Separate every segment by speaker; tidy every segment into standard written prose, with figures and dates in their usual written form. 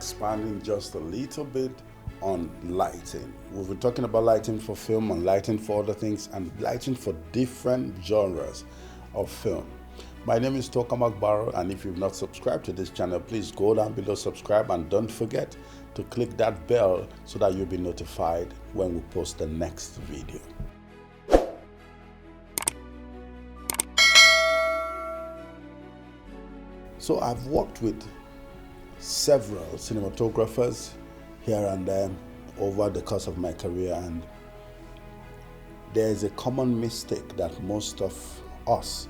Speaker 1: expanding just a little bit on lighting. We've been talking about lighting for film and lighting for other things and lighting for different genres of film. My name is Toka McBaror, and if you've not subscribed to this channel, please go down below, subscribe, and don't forget to click that bell so that you'll be notified when we post the next video. So I've worked with several cinematographers here and there over the course of my career, and there is a common mistake that most of us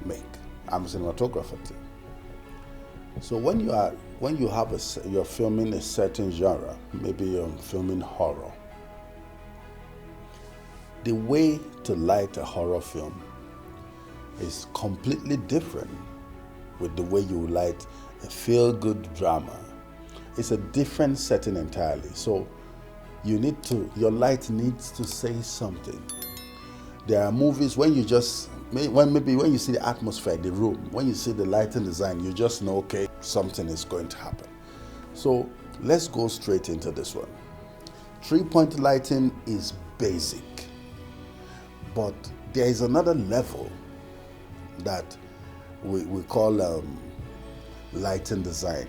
Speaker 1: make. I'm a cinematographer too. So when you're filming a certain genre, maybe you're filming horror, the way to light a horror film is completely different with the way you light a feel-good drama. It's a different setting entirely. So your light needs to say something. There are movies when you see the atmosphere, the room, when you see the lighting design, you just know, okay, something is going to happen. So let's go straight into this one. 3-point lighting is basic, but there is another level that we call lighting design.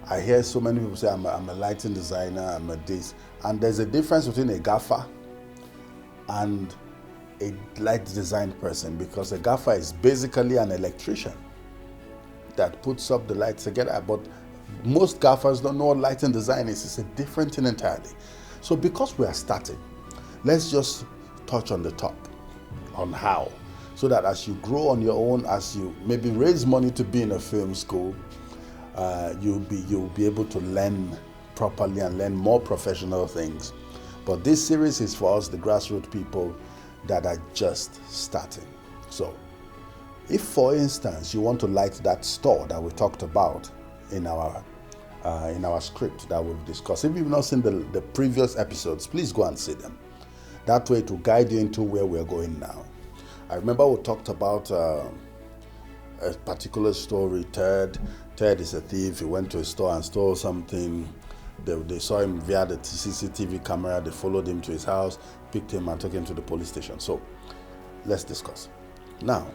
Speaker 1: I hear so many people say, I'm a lighting designer, I'm a this. And there's a difference between a gaffer and a light design person, because a gaffer is basically an electrician that puts up the lights together. But most gaffers don't know what lighting design is. It's a different thing entirely. So because we are starting, let's just touch on the top, on how. So that as you grow on your own, as you maybe raise money to be in a film school, you'll be able to learn properly and learn more professional things. But this series is for us, the grassroots people that are just starting. So if, for instance, you want to light that store that we talked about in our script that we've discussed, if you've not seen the previous episodes, please go and see them. That way to guide you into where we're going now. I remember we talked about a particular story. Ted is a thief. He went to a store and stole something. They saw him via the CCTV camera. They followed him to his house, picked him and took him to the police station. So let's discuss. Now,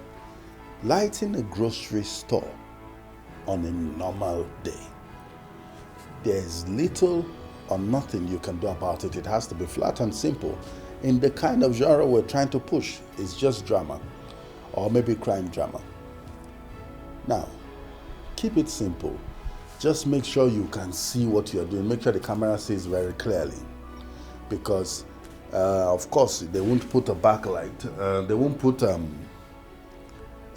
Speaker 1: lighting a grocery store on a normal day, there's little or nothing you can do about it. It has to be flat and simple. In the kind of genre we're trying to push, it's just drama, or maybe crime drama. Now, keep it simple. Just make sure you can see what you're doing. Make sure the camera sees very clearly, because of course they won't put a backlight. They won't put a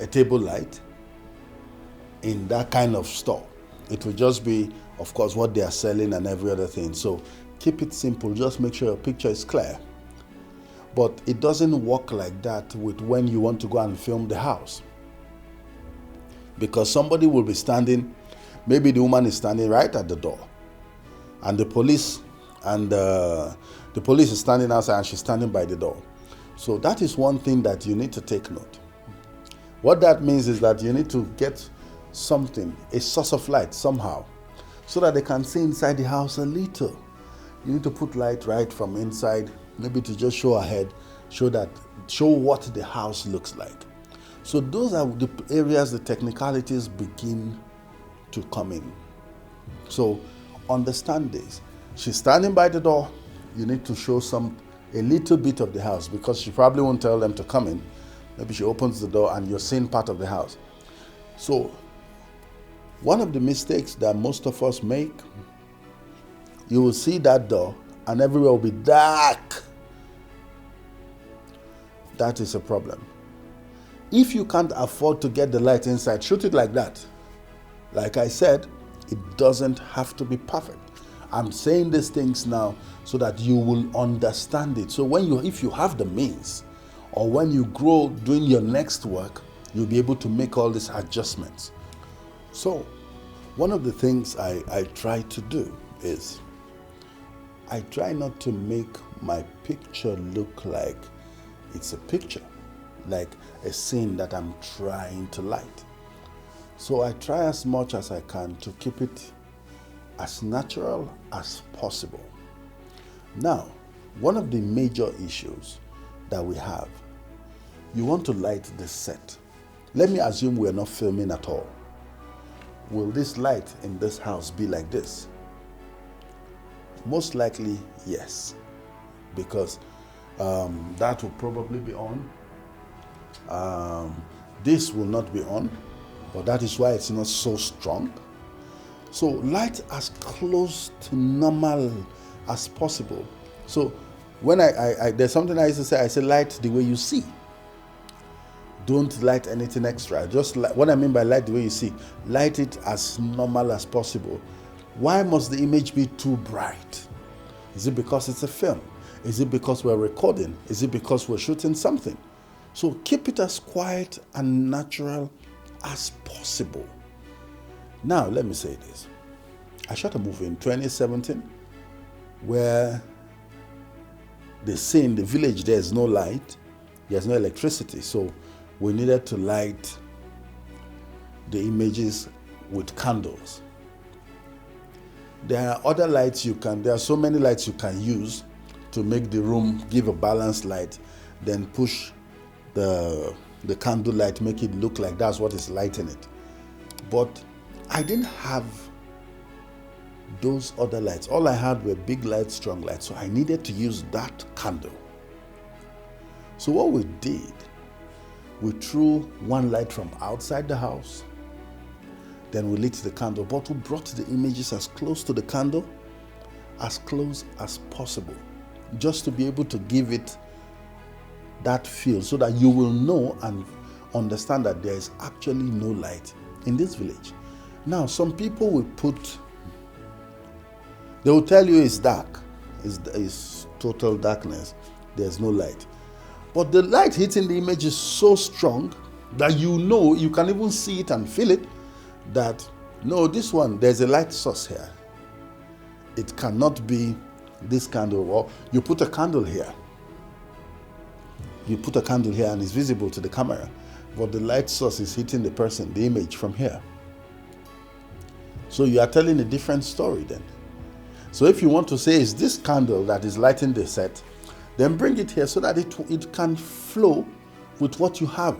Speaker 1: table light in that kind of store. It will just be, of course, what they are selling and every other thing. So keep it simple. Just make sure your picture is clear. But it doesn't work like that with when you want to go and film the house, because somebody will be standing. Maybe the woman is standing right at the door, and the police is standing outside, and she's standing by the door. So that is one thing that you need to take note. What that means is that you need to get something, a source of light somehow, so that they can see inside the house a little. You need to put light right from inside, maybe to just show ahead, show what the house looks like. So those are the areas the technicalities begin to come in. So understand this. She's standing by the door. You need to show a little bit of the house, because she probably won't tell them to come in. Maybe she opens the door and you're seeing part of the house. So one of the mistakes that most of us make, you will see that door and everywhere will be dark. That is a problem. If you can't afford to get the light inside, shoot it like that. Like I said, it doesn't have to be perfect. I'm saying these things now so that you will understand it. So if you have the means, or when you grow doing your next work, you'll be able to make all these adjustments. So one of the things I try to do is I try not to make my picture look like it's a picture, like a scene that I'm trying to light. So I try as much as I can to keep it as natural as possible. Now, one of the major issues that we have, you want to light the set. Let me assume we're not filming at all. Will this light in this house be like this? Most likely, yes, because that will probably be on. This will not be on, but that is why it's not so strong. So light as close to normal as possible. So when there's something I used to say, I say light the way you see. Don't light anything extra. Just what I mean by light the way you see, light it as normal as possible. Why must the image be too bright? Is it because it's a film? Is it because we're recording? Is it because we're shooting something? So keep it as quiet and natural as possible. Now, let me say this. I shot a movie in 2017 where the scene, the village, there's no light, there's no electricity. So we needed to light the images with candles. There are other lights there are so many lights you can use to make the room give a balanced light, then push the candle light, make it look like that's what is lighting it. But I didn't have those other lights. All I had were big lights, strong lights. So I needed to use that candle. So what we did, we threw one light from outside the house, then we lit the candle, but we brought the images as close to the candle, as close as possible, just to be able to give it that feel so that you will know and understand that there is actually no light in this village. Now, some people will they will tell you it's dark, it's total darkness, there's no light. But the light hitting the image is so strong that you can even see it and feel it, that no, this one, there's a light source here. It cannot be this candle. Or you put a candle here. You put a candle here and it's visible to the camera, but the light source is hitting the person, the image from here. So you are telling a different story then. So if you want to say it's this candle that is lighting the set, then bring it here so that it can flow with what you have.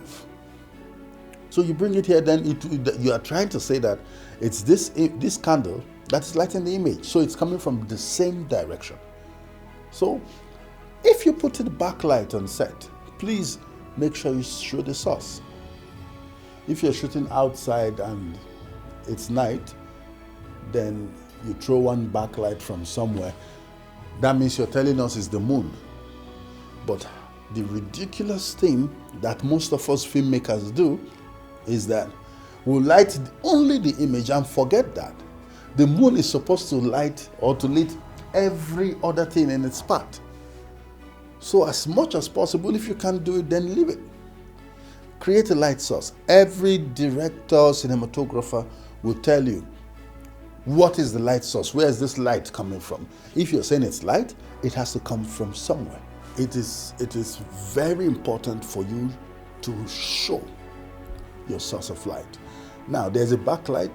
Speaker 1: So you bring it here, then you are trying to say that it's this candle that is lighting the image. So it's coming from the same direction. So if you put it backlight on set, please make sure you show the source. If you're shooting outside and it's night, then you throw one backlight from somewhere. That means you're telling us it's the moon. But the ridiculous thing that most of us filmmakers do is that we'll light only the image and forget that the moon is supposed to light or to lit every other thing in its path. So as much as possible, if you can't do it, then leave it. Create a light source. Every director, cinematographer will tell you, what is the light source? Where is this light coming from? If you're saying it's light, it has to come from somewhere. It is very important for you to show your source of light. Now, there's a backlight.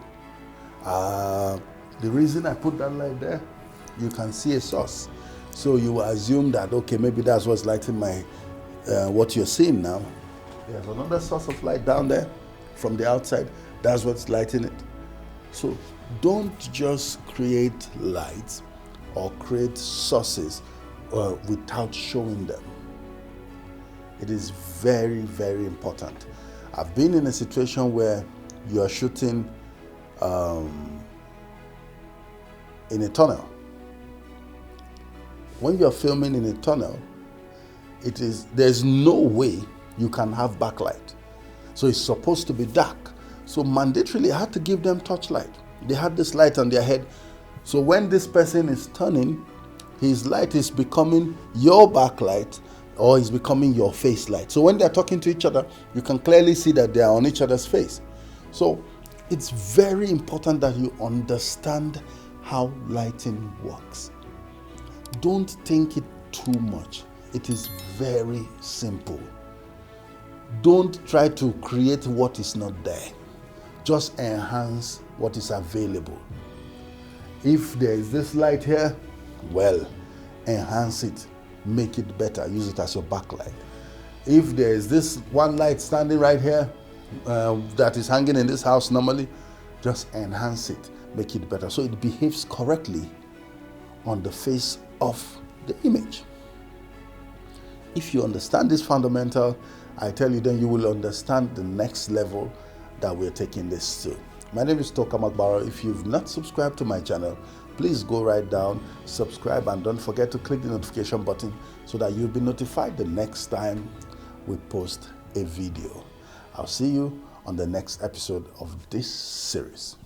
Speaker 1: The reason I put that light there, you can see a source. So you assume that, okay, maybe that's what's lighting what you're seeing now. There's another source of light down there from the outside. That's what's lighting it. So don't just create lights or create sources without showing them. It is very, very important. I've been in a situation where you are shooting in a tunnel. When you are filming in a tunnel, there's no way you can have backlight. So it's supposed to be dark. So mandatorily, I had to give them torchlight. They had this light on their head. So when this person is turning, his light is becoming your backlight or is becoming your face light. So when they're talking to each other, you can clearly see that they are on each other's face. So it's very important that you understand how lighting works. Don't think it too much. It is very simple. Don't try to create what is not there. Just enhance what is available. If there is this light here, well, enhance it, make it better, use it as your backlight. If there is this one light standing right here that is hanging in this house normally, just enhance it, make it better so it behaves correctly on the face of the image. If you understand this fundamental, I tell you, then you will understand the next level that we're taking this to. My name is Toka McBaror. If you've not subscribed to my channel, please go right down, subscribe, and don't forget to click the notification button so that you'll be notified the next time we post a video. I'll see you on the next episode of this series.